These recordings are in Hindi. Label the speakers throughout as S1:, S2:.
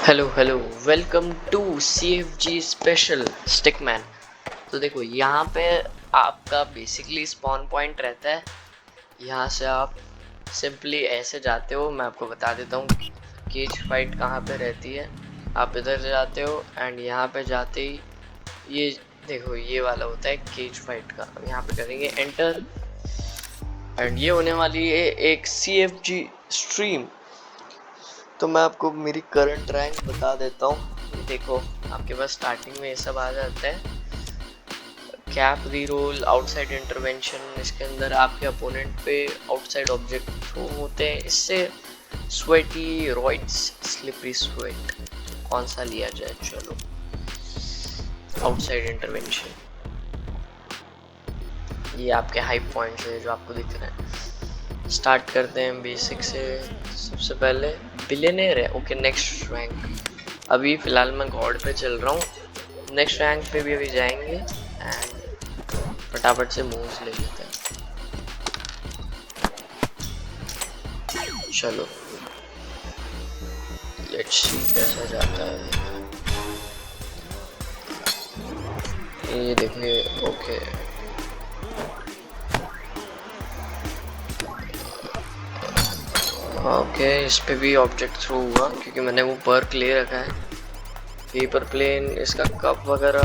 S1: Hello hello, welcome to CFG special stickman. तो देखो यहाँ पे आपका बेसिकली स्पॉन पॉइंट रहता है। यहाँ से आप सिंपली ऐसे जाते हो। मैं आपको बता देता हूँ केज फाइट कहाँ पे रहती है। आप इधर जाते हो एंड यहाँ पे जाते ही ये देखो ये वाला होता है केज फाइट का। यहाँ पे करेंगे एंटर एंड ये होने वाली है एक CFG स्ट्रीम। तो मैं आपको मेरी करंट रैंक बता देता हूँ। देखो आपके पास स्टार्टिंग में ये सब आ जाता है, कैप रीरोल, आउटसाइड इंटरवेंशन। इसके अंदर आपके अपोनेंट पे आउटसाइड ऑब्जेक्ट थ्रो होते हैं। इससे स्वेटी रॉइड्स, स्लिपरी स्वेट, कौन सा लिया जाए? चलो आउटसाइड इंटरवेंशन। ये आपके हाई पॉइंट्स है जो आपको दिख रहे हैं। स्टार्ट करते हैं बेसिक से। सबसे पहले बिलियनेयर है, ओके। नेक्स्ट रैंक, अभी फिलहाल मैं गॉड पे चल रहा हूँ। नेक्स्ट रैंक पे भी अभी जाएंगे एंड फटाफट से मूव्स ले लेते हैं। चलो लेट्स सी कैसा जाता है। ये देखिए, ओके ओके। इस पे भी ऑब्जेक्ट थ्रो हुआ क्योंकि मैंने वो पर्क ले रखा है, पेपर प्लेन, इसका कप वगैरह।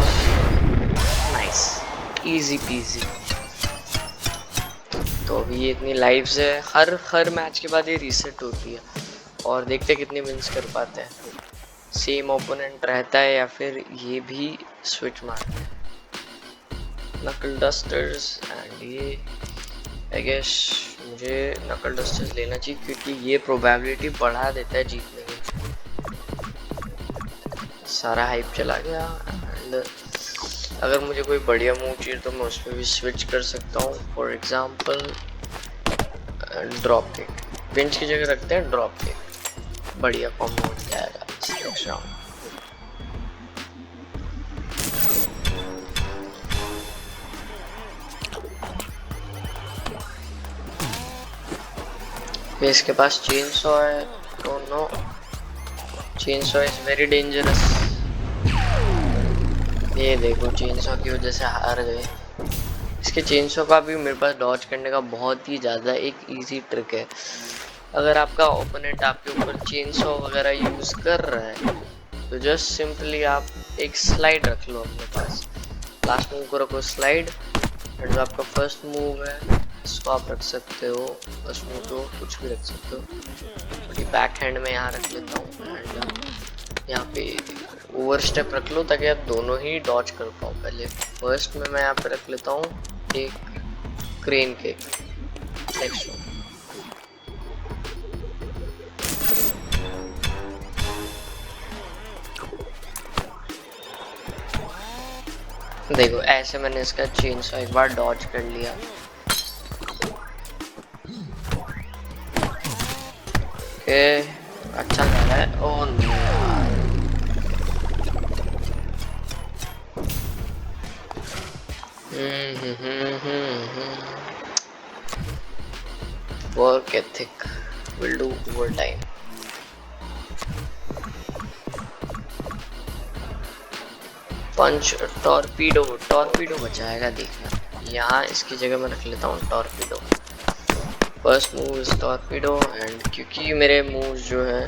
S1: Nice, easy PG. तो अभी ये इतनी लाइव्स है, हर मैच के बाद ये रीसेट होती है और देखते हैं कितने विंस कर पाते हैं। सेम ओपोनेंट रहता है या फिर ये भी स्विच मारते हैं। नकल डस्टर्स एंड ये आई गेस मुझे नकल डस्टर्स लेना चाहिए क्योंकि ये प्रोबेबिलिटी बढ़ा देता है जीतने की। सारा हाइप चला गया एंड अगर मुझे कोई बढ़िया मूव चाहिए तो मैं उस पर भी स्विच कर सकता हूँ। For example drop kick, bench की जगह रखते हैं ड्रॉप किक, बढ़िया कॉम्बो हो जाएगा नेक्स्ट राउंड। इसके पास चेन सॉ है, don't know, chain saw is very dangerous. ये देखो चेन सॉ की वजह से हार गए। इसके चेन सॉ का भी मेरे पास डॉज करने का बहुत ही ज़्यादा एक इजी ट्रिक है। अगर आपका ओपोनेंट आपके ऊपर चेन सॉ वगैरह यूज़ कर रहा है तो जस्ट सिंपली आप एक स्लाइड रख लो अपने पास। लास्ट मूव को रखो स्लाइड एंड जो आपका फर्स्ट मूव है इसको आप रख सकते हो, फर्स्ट मूव तो कुछ भी रख सकते हो। बट ये बैक हैंड में यहाँ रख लेता हूँ एंड यहाँ पे ओवर स्टेप रख लो ताकि आप दोनों ही डॉज कर पाओ। पहले फर्स्ट में मैं यहाँ पे रख लेता हूँ एक क्रेन किक। नेक्स्ट देखो ऐसे मैंने इसका चेन सॉ एक बार डॉज कर लिया। ओके अच्छा जा रहा है। Oh work ethic will do overtime. Punch torpedo, torpedo बचाएगा देखना। यहाँ इसकी जगह मैं रख लेता हूँ torpedo. First move is torpedo and क्योंकि मेरे मूव जो है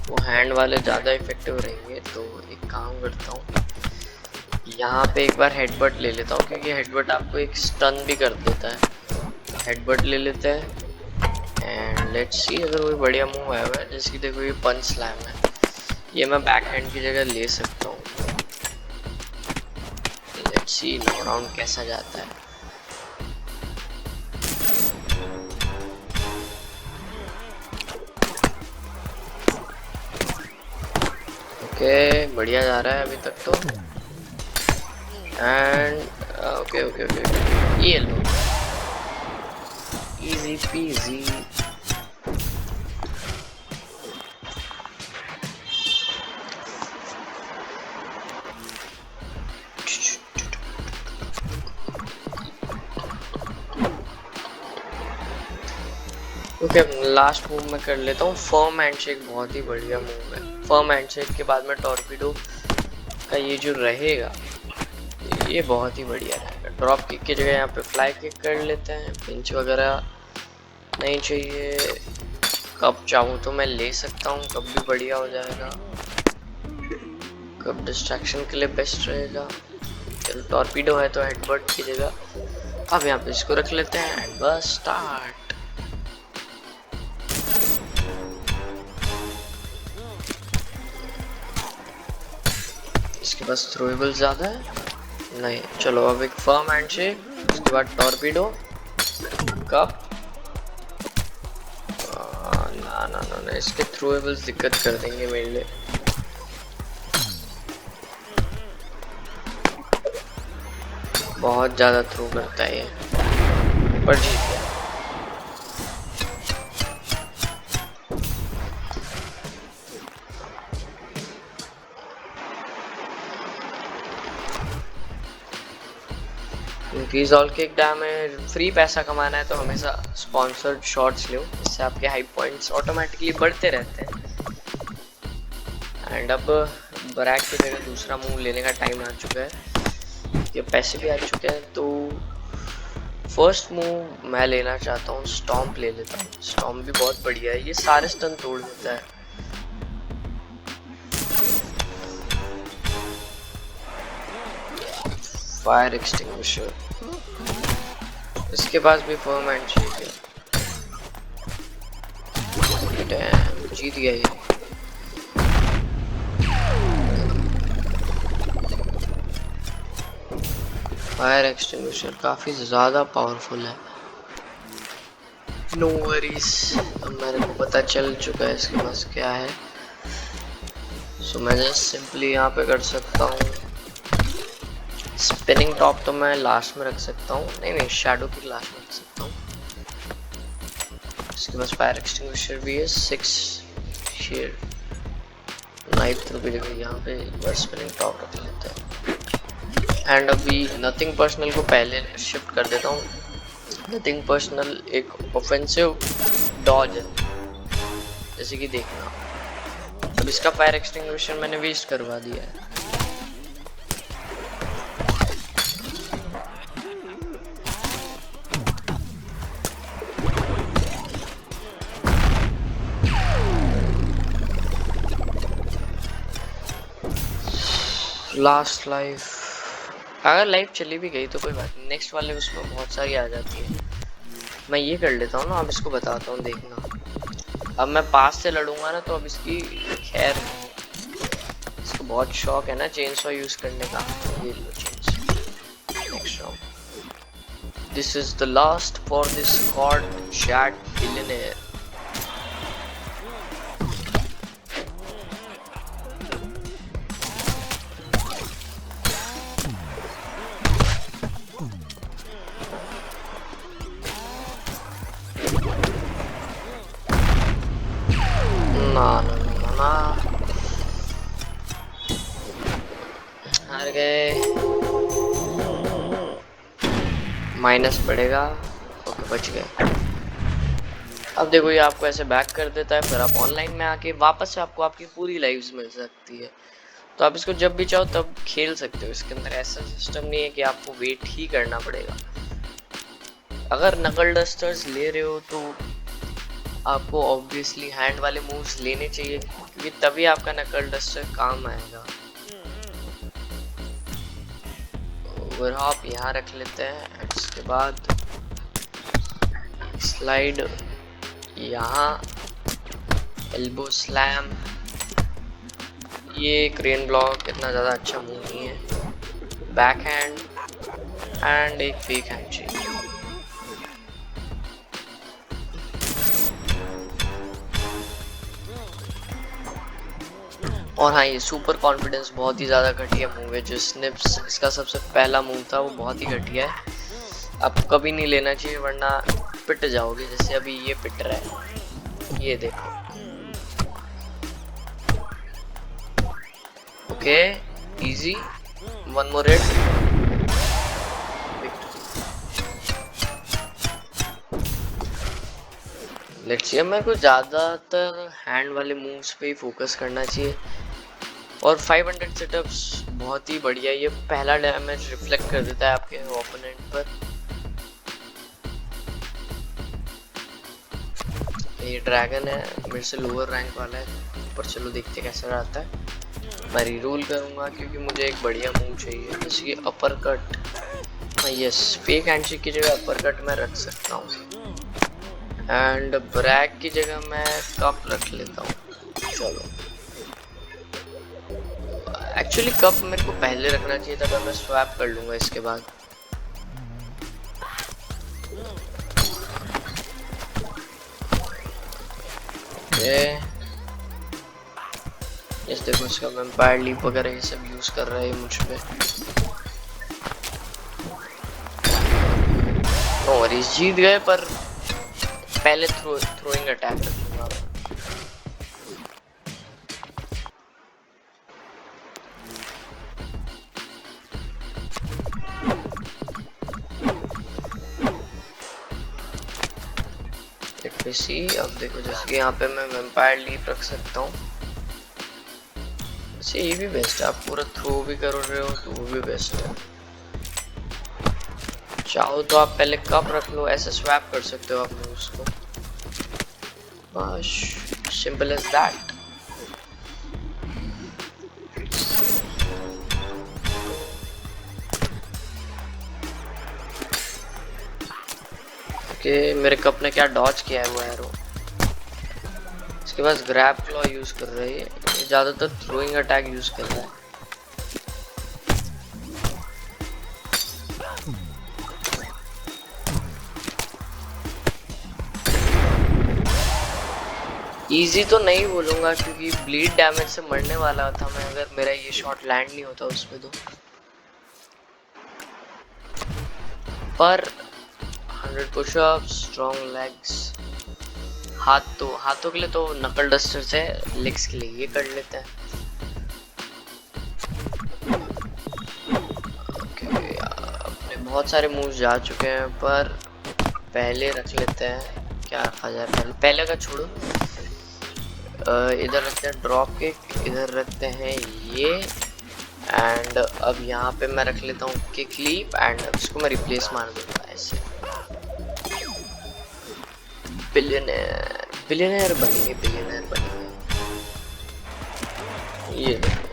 S1: वो हैंड वाले ज़्यादा इफेक्टिव रहेंगे तो एक काम करता हूँ, यहाँ पे एक बार हेडबट ले लेता हूँ क्योंकि हेडबट आपको एक स्टन भी कर देता है। हेडबट ले लेते हैं एंड लेट्स सी अगर कोई बढ़िया मूव आया हुआ है। जैसे कि देखो ये पंच स्लैम है, ये मैं बैक हैंड की जगह ले सकता हूँ। लेट्स सी नो राउंड कैसा जाता है। ओके बढ़िया जा रहा है अभी तक तो एंड ओके ओके ओके ये लो easy peasy. Okay, last move में कर लेता हूँ। फर्म हैंडशेक बहुत ही बढ़िया मूव है। फर्म हैंडशेक के बाद में टॉर्पीडो का ये जो रहेगा ये बहुत ही बढ़िया रहेगा। ड्रॉप किक की जगह यहाँ पे फ्लाई किक कर लेते हैं। पिंच वगैरह नहीं चाहिए, कब चाहूँ तो मैं ले सकता हूँ, कब भी बढ़िया हो जाएगा। कब डिस्ट्रैक्शन के लिए बेस्ट रहेगा। चलो टॉर्पीडो है तो हेडबट की जगह अब यहाँ पे इसको रख लेते हैं एंड बस स्टार्ट। इसके पास थ्रोएबल ज़्यादा है नहीं। चलो अब एक फर्म हैंडशेक, उसके बाद टॉर्पीडो, कप। ना ना ना ना, इसके थ्रोएबल्स दिक्कत कर देंगे मेरे लिए। बहुत ज़्यादा थ्रो करता है ये, पर जीत गया। Increase all kick damage. Free पैसा कमाना है तो हमेशा स्पॉन्सर्ड शॉट्स लो, इससे आपके हाई पॉइंट्स ऑटोमेटिकली बढ़ते रहते हैं। एंड अब ब्रैक की जगह दूसरा मूव लेने का टाइम आ चुका है, ये पैसे भी आ चुके हैं। तो फर्स्ट मूव मैं लेना चाहता हूँ, स्टॉम्प ले लेता हूँ। स्टॉम्प भी बहुत बढ़िया है, ये सारे स्टन तोड़ देता है। फायर एक्सटिंग्विशर, इसके पास भी फर्म हैंडशेक है। डैम, जीत गया ये। फायर एक्सटिंग्विशर काफी ज्यादा पावरफुल है। नो वरीज, अब मेरे को पता चल चुका है इसके पास क्या है। सो मैं जस्ट सिंपली यहाँ पे कर सकता हूँ। स्पिनिंग टॉप तो मैं लास्ट में रख सकता हूँ, नहीं शैडो की लास्ट में रख सकता हूँ। इसके पास फायर एक्सटिंग्विशर भी है। 6 शेयर नाइफ थ्रू की जगह यहाँ पे बस स्पिनिंग टॉप रख लेते हैं। एंड अभी नथिंग पर्सनल को पहले शिफ्ट कर देता हूँ। नथिंग पर्सनल एक ऑफेंसिव डॉज है, जैसे कि देखना। अब इसका फायर एक्सटिंग्विशर मैंने वेस्ट करवा दिया है। लास्ट लाइफ, अगर लाइफ चली भी गई तो कोई बात नहीं, नेक्स्ट वाले उसमें बहुत सारी आ जाती है। मैं ये कर लेता हूँ ना, अब इसको बताता हूँ देखना। अब मैं पास से लड़ूंगा ना, तो अब इसकी खैर, इसको बहुत शौक है ना चेनसॉ यूज करने का। ये लो chainsaw. Next round, this is the last for this god chat billionaire. हार गए, माइनस पड़ेगा। ओके बच गए। अब देखो ये आपको ऐसे बैक कर देता है, फिर आप ऑनलाइन में आके वापस से आपको आपकी पूरी लाइव्स मिल सकती है। तो आप इसको जब भी चाहो तब खेल सकते हो। इसके अंदर ऐसा सिस्टम नहीं है कि आपको वेट ही करना पड़ेगा। अगर नकल डस्टर्स ले रहे हो तो आपको ऑब्वियसली हैंड वाले मूव्स लेने चाहिए, क्योंकि तभी आपका नकल डस्टर काम आएगा। ओवरहॉप यहाँ रख लेते हैं। इसके बाद स्लाइड यहाँ, एल्बो स्लैम। ये क्रेन ब्लॉक इतना ज़्यादा अच्छा मूव नहीं है। बैक हैंड एंड एक फेक हैंड चाहिए। और हाँ, ये सुपर कॉन्फिडेंस बहुत ही ज़्यादा घटिया मूव है। जो स्निप्स इसका सबसे पहला मूव था वो बहुत ही घटिया है, आपको कभी नहीं लेना चाहिए वरना पिट जाओगे। जैसे अभी ये पिट रहा है, ये देखो। Okay easy, one more heat. Let's see, मेरे को ज़्यादातर हैंड वाले मूव्स पे ही फोकस करना चाहिए। और 500 सेटअप्स बहुत ही बढ़िया, ये पहला डैमेज रिफ्लेक्ट कर देता है आपके ओपोनेंट पर। ये ड्रैगन है, मेरे से लोअर रैंक वाला है, पर चलो देखते कैसा रहता है। मैं रीरोल करूँगा क्योंकि मुझे एक बढ़िया मूव चाहिए, जैसे कि upper cut. Yes, fake handshake की जगह अपर कट मैं रख सकता हूँ, एंड ब्रैक की जगह मैं कप रख लेता हूँ। चलो, एक्चुअली कप मेरे को पहले रखना चाहिए था, मैं स्वैप कर लूँगा इसके बाद। इस देखो, इसका वैम्पायर लीप वगैरह ये सब यूज कर रहा है मुझ पे। नो वरीज, जीत गए, पर पहले थ्रोइंग अटैक रखूंगा। लेट मी सी, अब देखो जैसे कि यहाँ पे मैं वैम्पायर लीप रख सकता हूँ। वैसे ये भी बेस्ट है, आप पूरा थ्रो भी कर रहे हो तो वो भी बेस्ट है। चाहो तो आप पहले कप रख लो, ऐसे स्वैप कर सकते हो आप उसको, बस सिंपल एज दैट। ओके, मेरे कप ने क्या डॉज किया है वो एरो। इसके पास ग्रैब क्लॉ यूज कर रही है, ज्यादातर थ्रोइंग अटैक यूज कर रहा है। इजी तो नहीं बोलूंगा क्योंकि ब्लीड डैमेज से मरने वाला था मैं, अगर मेरा ये शॉट लैंड नहीं होता उस पे तो। पर 100 पुशअप्स, स्ट्रॉन्ग लेग्स, हाथों के लिए तो नकल डस्टर से, लेग्स के लिए ये कर लेते हैं। ओके, अपने बहुत सारे मूव्स जा चुके हैं, पर पहले रख लेते हैं, क्या रखा जाए पहले का छोड़ो। इधर रखते हैं ड्रॉप किक, इधर रखते हैं ये, एंड अब यहाँ पे मैं रख लेता हूँ किक लीप, एंड इसको मैं रिप्लेस मार दूंगा ऐसे। बिलियनर बनेंगे, बिलियनर बनेंगे। ये देखो,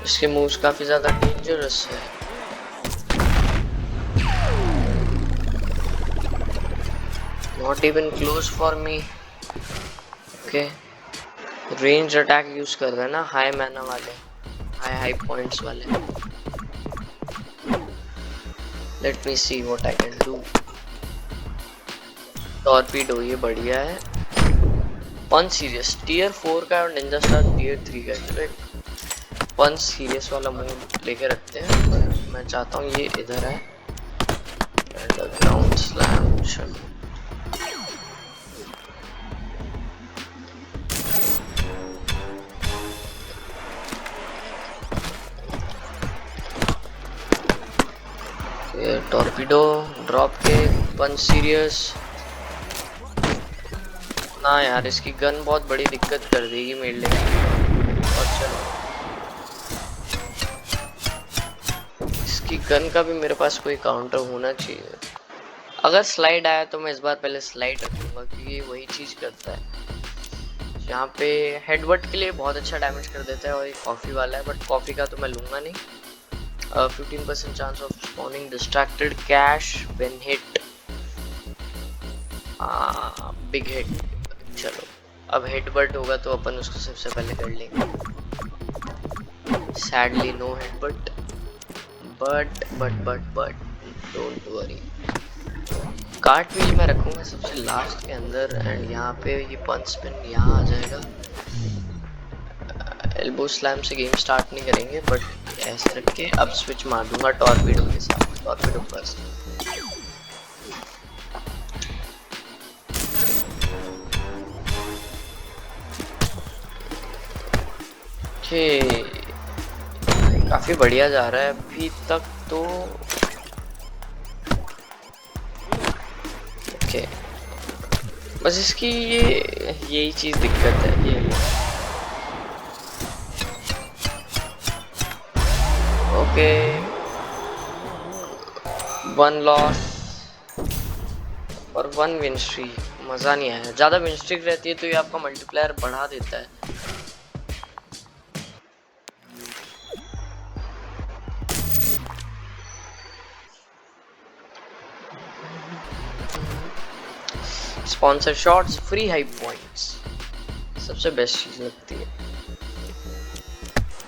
S1: इसके मूव्स काफी ज्यादा डेंजरस है। Not even close for me. Okay. Range attack use कर रहे हैं ना, हाई मैना वाले, हाई पॉइंट्स वाले। Let me see what I can do. Torpedo ये बढ़िया है। पंच सीरियस टियर 4 का और निंजा स्टार टियर 3 का, चलो एक पंच सीरियस वाला मूव लेके रखते हैं। मैं चाहता हूँ ये इधर है, एंड ग्राउंड स्लैम। चलो टॉर्पीडो, ड्रॉप के, पंच सीरियस। ना यार, इसकी गन बहुत बड़ी दिक्कत कर देगी मेरे लिए। और चलो, इसकी गन का भी मेरे पास कोई काउंटर होना चाहिए। अगर स्लाइड आया तो मैं इस बार पहले स्लाइड रखूंगा क्योंकि वही चीज करता है। यहाँ पे हेडबट के लिए बहुत अच्छा डैमेज कर देता है, और एक कॉफी वाला है, बट कॉफी का तो मैं लूंगा नहीं। 15% chance of spawning distracted cash when hit. Big hit. चलो, अब हेडबट होगा तो अपन उसको सबसे पहले कर लेंगे। Sadly no headbutt, but don't worry. Cartwheel मैं रखूंगा सबसे लास्ट के अंदर, एंड यहाँ पे ये पंच स्पिन यहाँ आ जाएगा। एल्बो स्लैम से गेम स्टार्ट नहीं करेंगे, बट ऐसे रख के अब स्विच मार दूंगा टॉर्पीडो के साथ। Torpedo first. ओके, काफी बढ़िया जा रहा है अभी तक तो। बस इसकी यही चीज दिक्कत है। ये ओके, 1 लॉस और 1 विन स्ट्रीक। मजा नहीं आया, ज्यादा विन स्ट्रीक रहती है तो ये आपका मल्टीप्लायर बढ़ा देता है। Sponsor shots, free hype points, सबसे बेस्ट चीज लगती है।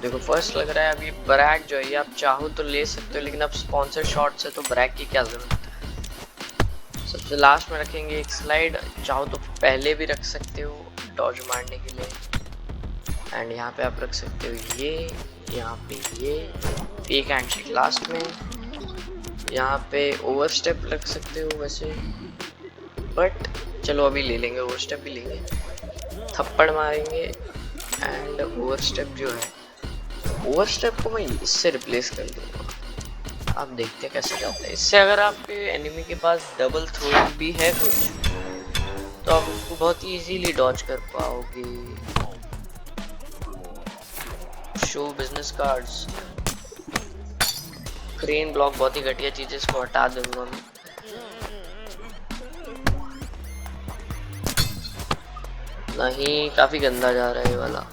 S1: देखो फर्स्ट लग रहा है अभी ब्रैक जो है आप चाहो तो ले सकते हो, लेकिन अब स्पॉन्सर शॉट से तो ब्रैक की क्या जरूरत है। सबसे लास्ट में रखेंगे एक स्लाइड, चाहो तो पहले भी रख सकते हो डॉज मारने के लिए। एंड यहाँ पे आप रख सकते हो ये, यहाँ पे ये फेक हैंडशेक लास्ट में, यहाँ पे ओवर स्टेप रख सकते हो वैसे, बट चलो अभी ले लेंगे, ओवर स्टेप भी लेंगे, थप्पड़ मारेंगे। एंड ओवर स्टेप जो है, ओवर स्टेप को मैं इससे रिप्लेस कर दूंगा, आप देखते हैं कैसे जाता है। इससे अगर आपके एनिमी के पास डबल थ्रो भी है कुछ तो आप उसको बहुत इजीली डॉज कर पाओगे। Show business cards, crane block बहुत ही घटिया चीज है, इसको हटा दूंगा मैं। नहीं, काफी गंदा जा रहा है ये वाला।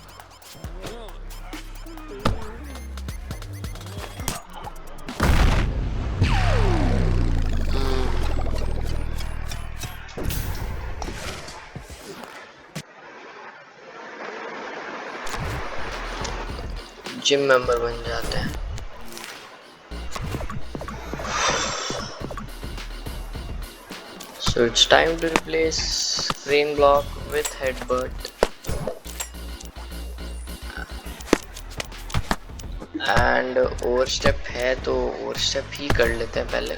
S1: जिम मेंबर बन जाते हैं। So it's time to replace crane block with headbutt and overstep है तो overstep ही कर लेते हैं पहले।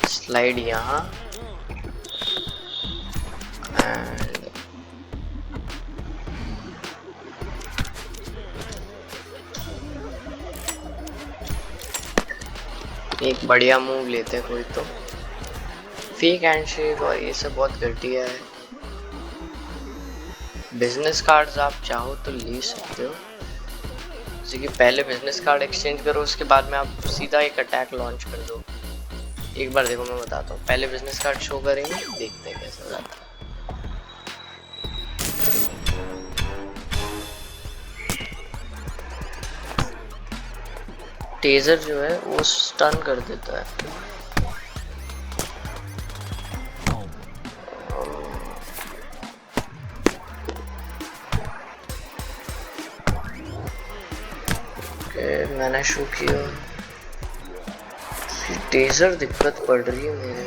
S1: स्लाइड यहाँ and एक बढ़िया मूव लेते हैं कोई तो। फेक हैंडशेक और ये सब बहुत घटिया है। बिजनेस कार्ड्स आप चाहो तो ले सकते हो, जैसे कि पहले बिजनेस कार्ड एक्सचेंज करो, उसके बाद में आप सीधा एक अटैक लॉन्च कर दो। एक बार देखो मैं बताता हूँ, पहले बिजनेस कार्ड शो करेंगे, देखते हैं कैसा जाता है। टेजर जो है वो स्टन कर देता है। मैंने शो किया, टेजर दिक्कत पड़ रही है मेरे।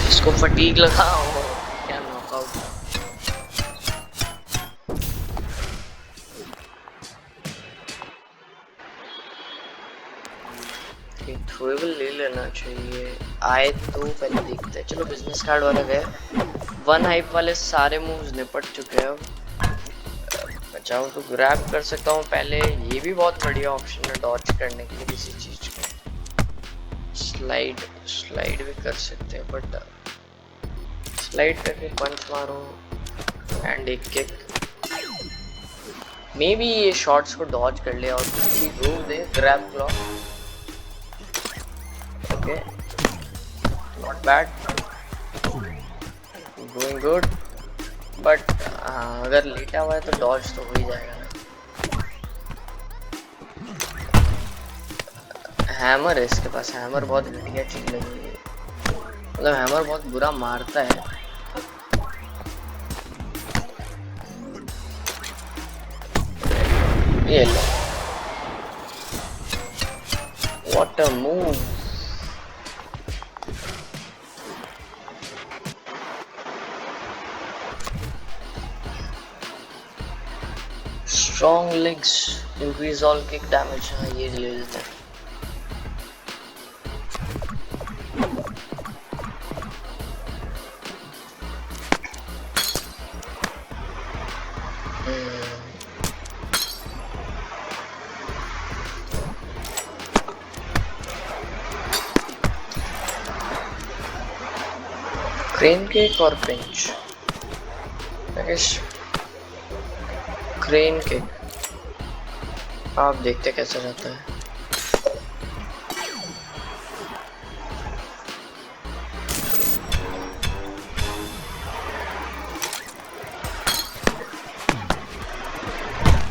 S1: इसको फटीग लगाओ, क्या नॉकआउट। थ्रोएबल ले लेना चाहिए, आए तो पहले देखते हैं। चलो बिजनेस कार्ड वाला गए, 1 हाइप वाले सारे मूव्स निपट चुके हैं। अब बचाओ तो ग्रैब कर सकता हूँ पहले, ये भी बहुत बढ़िया ऑप्शन है डॉज करने के लिए किसी चीज को। स्लाइड भी कर सकते हैं, बट स्लाइड करके पंच मारो एंड एक किक, मे बी ये शॉट्स को डॉज कर ले और किसी groove they grab clock. Okay, not bad, going good, but अगर लेटा हुआ है तो डॉज तो हो ही जाएगा ना। हैमर है इसके पास, हैमर बहुत घटिया चीज लगी है, मतलब हैमर बहुत बुरा मारता है। ये लो, what a move। Strong legs increase all kick damage, हाँ ये ले लेते हैं। क्रेन केक और पिंच, क्रेन केक आप देखते कैसे रहता है।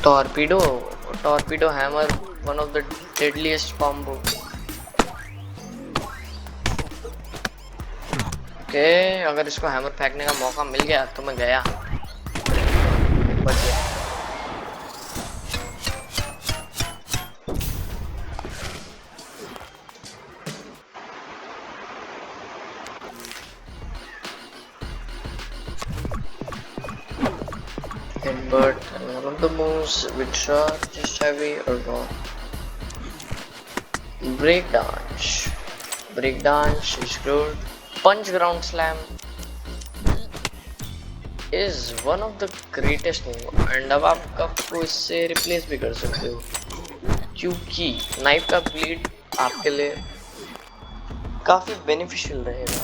S1: Torpedo hammer, one of the deadliest combo. Okay, अगर इसको हैमर फेंकने का मौका मिल गया तो मैं गया, बच गया। Headbutt, and one of the moves which are just heavy or raw. Breakdance is good. Punch ground slam is one of the greatest move, and अब आप कप को इससे रिप्लेस भी कर सकते हो, क्योंकि नाइफ का ब्लेड आपके लिए काफी बेनिफिशियल रहेगा।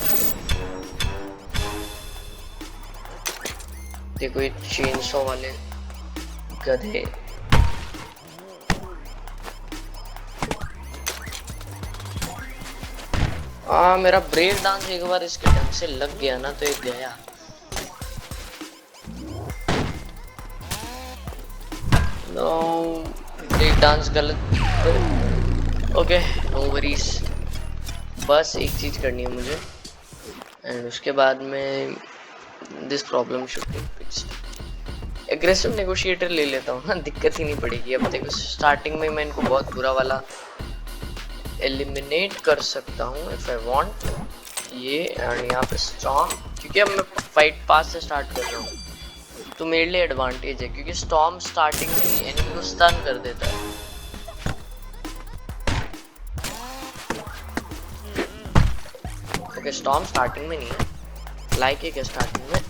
S1: देखो ये चेनसॉ वाले गधे, मेरा ब्रेक डांस एक बार इसके ढंग से लग गया ना तो एक गया। नो, ब्रेक डांस गलत। ओके, नो वरीज, बस एक चीज करनी है मुझे, एंड उसके बाद में this problem should be fixed. Aggressive negotiator ले लेता हूँ ना, दिक्कत ही नहीं पड़ेगी। अब देखो स्टार्टिंग में मैं इनको बहुत बुरा वाला एलिमिनेट कर सकता हूँ इफ आई वांट, ये एंड यहाँ पे स्टॉर्म, क्योंकि अब मैं फाइट पास से स्टार्ट कर रहा हूँ तो मेरे लिए एडवांटेज है, क्योंकि स्टॉर्म स्टार्टिंग में ही एनिमी को स्टन कर देता है। ओके, स्टॉर्म स्टार्टिंग में नहीं है, लाइक एक स्टार्टिंग में,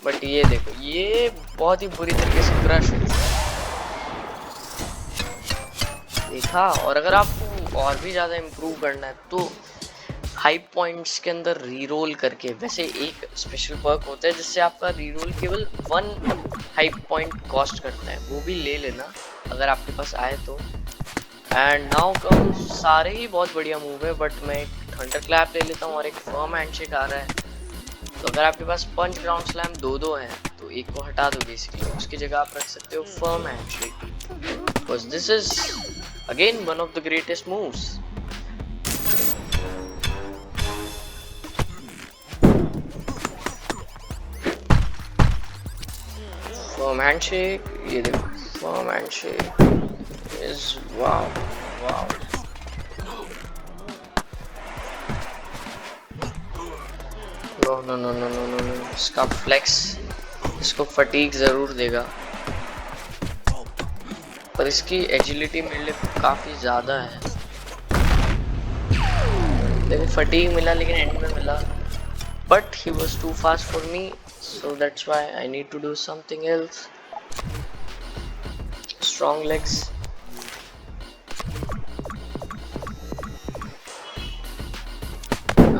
S1: बट ये देखो ये बहुत ही बुरी तरीके से क्रश हो चुका है, देखा। और अगर आपको और भी ज़्यादा इम्प्रूव करना है तो हाई पॉइंट्स के अंदर रीरोल करके, वैसे एक स्पेशल पर्क होता है जिससे आपका रीरोल केवल 1 हाई पॉइंट कॉस्ट करता है, वो भी ले लेना अगर आपके पास आए तो। एंड नाउ कम, सारे ही बहुत बढ़िया मूव है, बट मैं एक थंडर क्लैप ले लेता हूँ और एक फर्म हैंडशेक आ रहा है। तो अगर आपके पास पंच ग्राउंड स्लैम दो हैं तो एक को हटा दो बेसिकली, उसकी जगह आप रख सकते हो firm handshake, because this is again one of the greatest moves. Firm handshake, ये देखो firm handshake is wow wow. No no no no no no, इसका फ्लेक्स इसको फटीग जरूर देगा, पर इसकी एजिलिटी मेरे लिए काफी ज्यादा है। देखो फटीग मिला लेकिन एंड में मिला, but he was too fast for me, so that's why I need to do something else. Strong legs.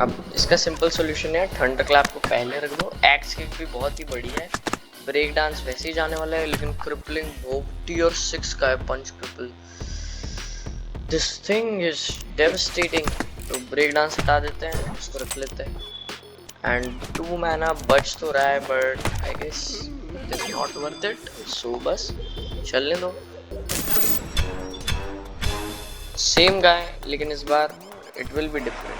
S1: अब इसका सिंपल सॉल्यूशन है, थंडर क्लैप को पहले रख दो, एक्स किक भी बहुत ही बढ़िया है, ब्रेक डांस वैसे ही जाने वाला है, लेकिन क्रिपलिंग वो टियर 6 का है, punch cripple, this thing is devastating. तो ब्रेक डांस हटा देते हैं, इसको रख लेते हैं, एंड 2 मैना बच तो रहा है, but I guess it is not worth it, so बस चलने दो। सेम गाय लेकिन इस बार it will be different.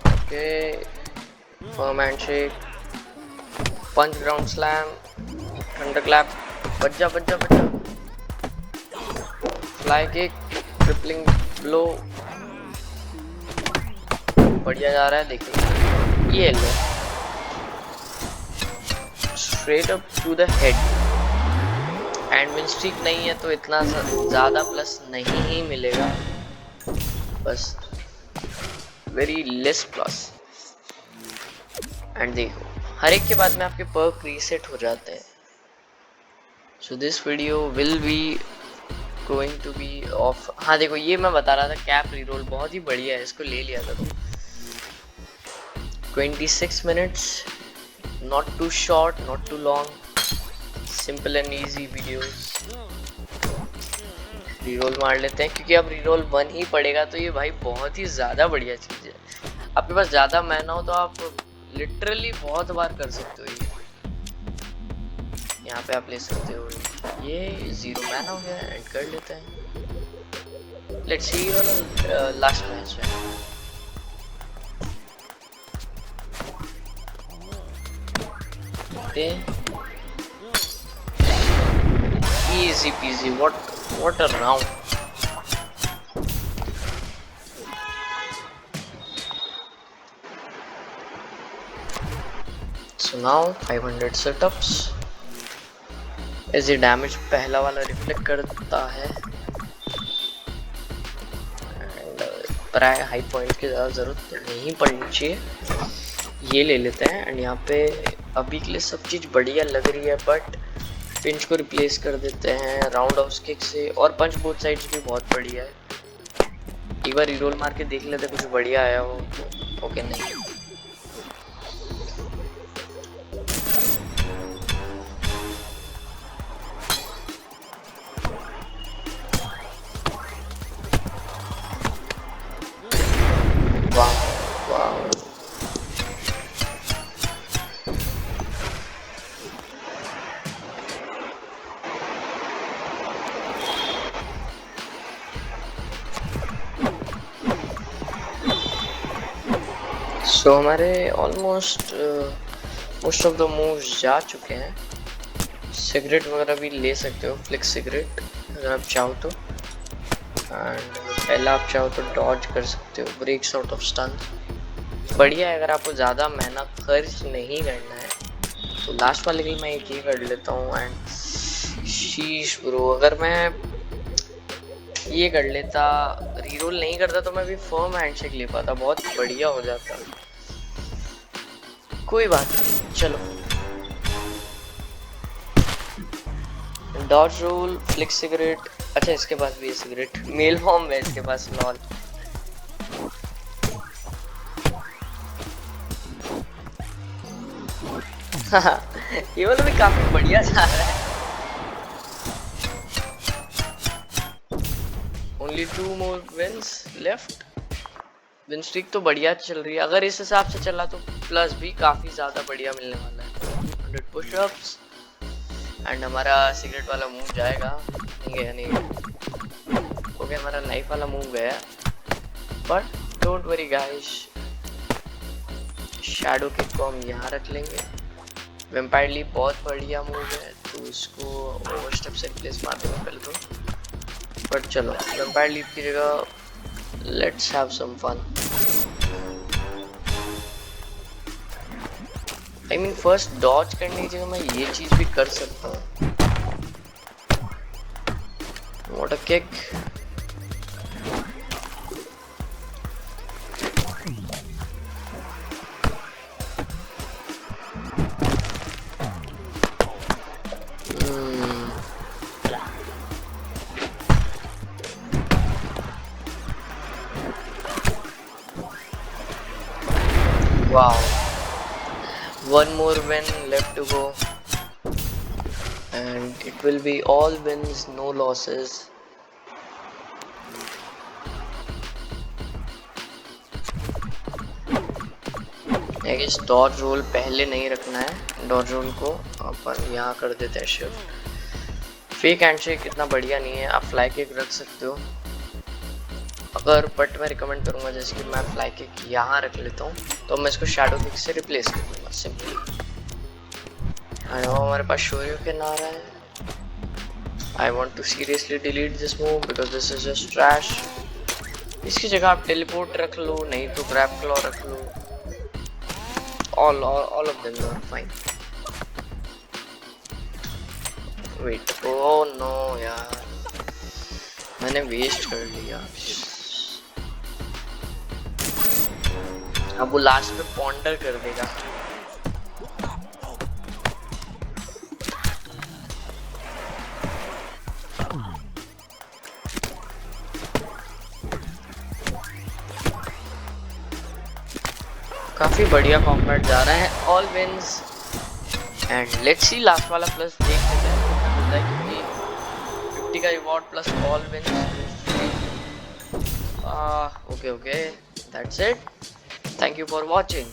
S1: Okay, firm handshake, punch ground slam, thunder clap, बच जा, फ्लाई किक, ट्रिपलिंग ब्लो, बढ़िया जा रहा है, देखिए ये लो, straight up to the head, and win streak नहीं है तो इतना ज़्यादा प्लस नहीं ही मिलेगा, बस वेरी लेस प्लस। एंड देखो हर एक के बाद में आपके पर्क रीसेट हो जाते हैं। So this video will be going to be off. हाँ देखो, ये मैं बता रहा था कैप रीरोल बहुत ही बढ़िया है, इसको ले लिया करो। 26 minutes, not too short not too long, simple and easy videos. Reroll मार लेते हैं क्योंकि अब रीरोल 1 ही पड़ेगा, तो ये भाई बहुत ही ज़्यादा बढ़िया चीज़ है। आपके पास ज़्यादा मैना हो तो आप लिटरली बहुत बार कर सकते हो। ये यहाँ पे आप ले सकते हो। ये 0 मैन हो गया, एंड कर लेते हैं। लेट्स सी वाला लास्ट मैच है। Easy peasy, what a round. So now 500 setups. ऐसे डैमेज पहला वाला रिफ्लेक्ट करता है, एंड प्राय हाई पॉइंट की ज़्यादा ज़रूरत नहीं पड़नी चाहिए। ये ले लेते हैं, एंड यहाँ पे अभी के लिए सब चीज़ बढ़िया लग रही है, बट पिंच को रिप्लेस कर देते हैं राउंड हाउस किक से, और पंच बोथ साइड्स भी बहुत बढ़िया है। एक बार रीरोल मार के देख लेते कुछ बढ़िया आया हो। ओके नहीं, वाह वाह। सो हमारे almost most of the moves जा चुके हैं। सिगरेट वगैरह भी ले सकते हो, फ्लिक सिगरेट अगर आप चाहो तो, एंड पहला आप चाहो तो डॉज कर सकते हो, ब्रेक्स आउट ऑफ स्टन बढ़िया है। अगर आपको ज़्यादा मेहनत खर्च नहीं करना है तो लास्ट वाले के मैं एक ही कर लेता हूँ। एंड शीश ब्रो, अगर मैं ये कर लेता, रीरोल नहीं करता, तो मैं भी फर्म हैंडशेक ले पाता, बहुत बढ़िया हो जाता। कोई बात नहीं, चलो डॉज रोल, फ्लिक सिगरेट। अच्छा इसके पास भी है सिगरेट, मेल फॉर्म है इसके पास, लॉल। ये वाला भी काफी बढ़िया जा रहा है। ओनली 2 मोर विंस लेफ्ट। विन स्ट्रीक तो बढ़िया चल रही है, अगर इस हिसाब से चला तो प्लस भी काफी ज्यादा बढ़िया मिलने वाला है। 100 पुशअप्स, एंड हमारा सिगरेट वाला मूव जाएगा। नहीं गया, नहीं गया। ओके हमारा लाइफ वाला मूव गया, but don't worry guys, shadow kick को हम यहाँ रख लेंगे। वेम्पायर लीप बहुत बढ़िया मूव है, तो इसको ओवर स्टेप से रिप्लेस मार दूंगा पहले तो। बट चलो वेम्पायर लीप की जगह let's have some fun. I mean first dodge करने की जगह मैं ये चीज भी कर सकता हूँ। What a kick. Wow, one more win left to go, and it will be all wins, no losses. I guess dodge roll पहले नहीं रखना है, dodge roll को अपन यहाँ कर देते हैं शिफ्ट। फेक हैंडशेक इतना बढ़िया नहीं है, आप फ्लाई किक रख सकते हो अगर, बट मैं रिकमेंड करूंगा जैसे कि मैं फ्लाई किक यहाँ रख लेता हूँ, तो मैं इसको शैडो किक से रिप्लेस कर दूंगा सिंपली। एंड हमारे पास शोर्युकेन आ रहा है। I want to seriously delete this move because this is just trash. इसकी जगह आप टेलीपोर्ट रख लो, नहीं तो ग्रैब क्लॉ रख लो, all of them are fine. Wait, oh no यार, मैंने वेस्ट कर लिया। अब वो लास्ट में पॉन्डर कर देगा। काफ़ी बढ़िया कॉम्बैट जा रहा है, all wins. And let's see last वाला प्लस देख लेते हैं कितना मिलता है, क्योंकि 50 का reward plus all wins. Okay okay, that's it, thank you for watching.